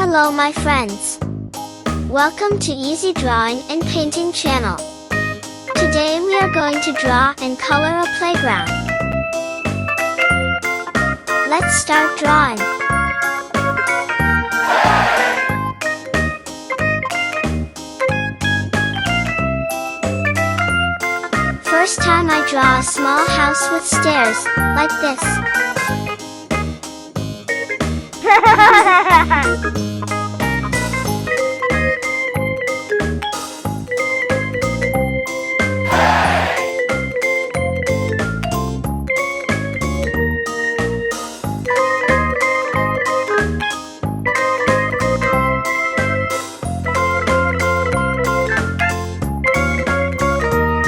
Hello my friends. Welcome to Easy Drawing and Painting channel. Today we are going to draw and color a playground. Let's start drawing. First time I draw a small house with stairs, like this.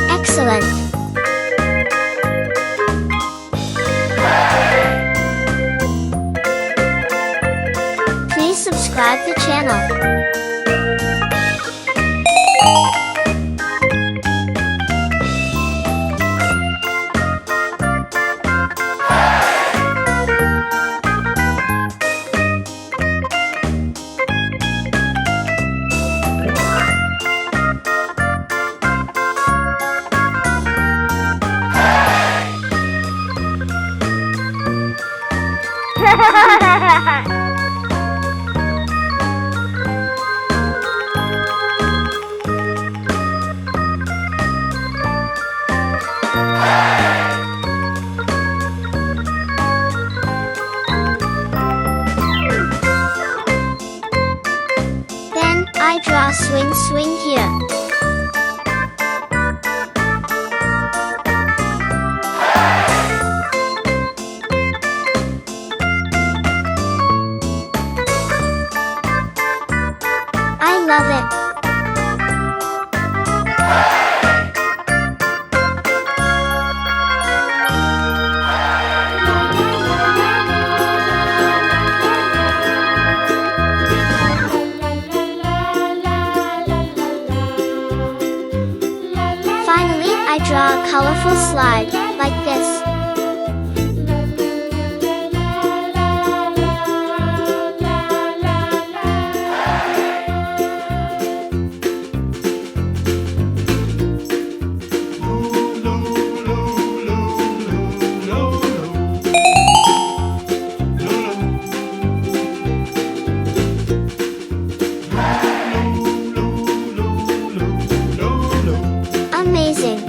Excellent! Please subscribe the channel. Then, I draw swing here. I love it. Finally, I draw a colorful slide, like this. Amazing!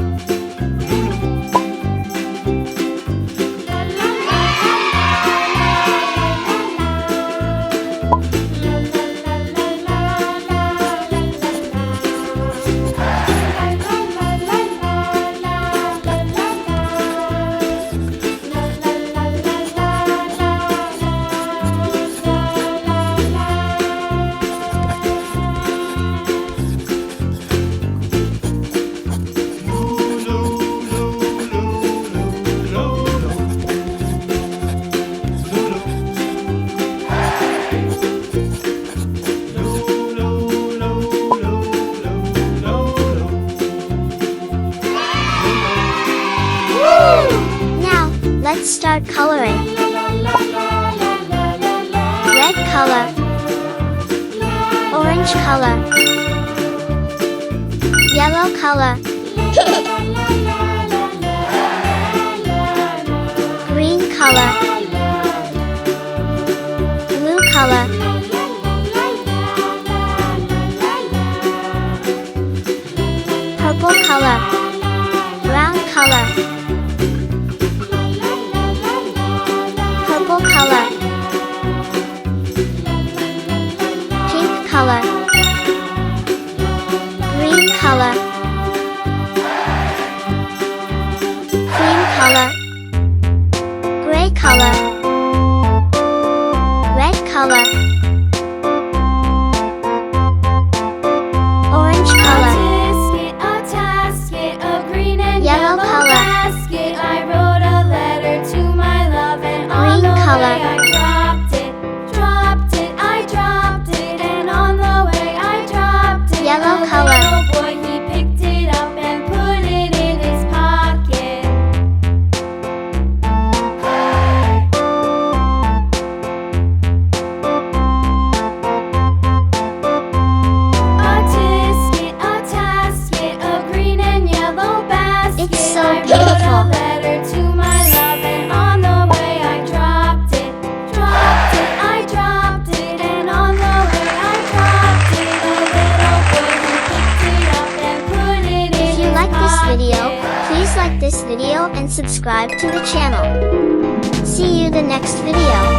Now, let's start coloring. Red color, orange color, yellow color, green color, blue color, purple color, brown color, purple color, pink color, green color, cream color, gray color, red color, orange color, yellow color, green color, yellow color, this video and subscribe to the channel. See you the next video.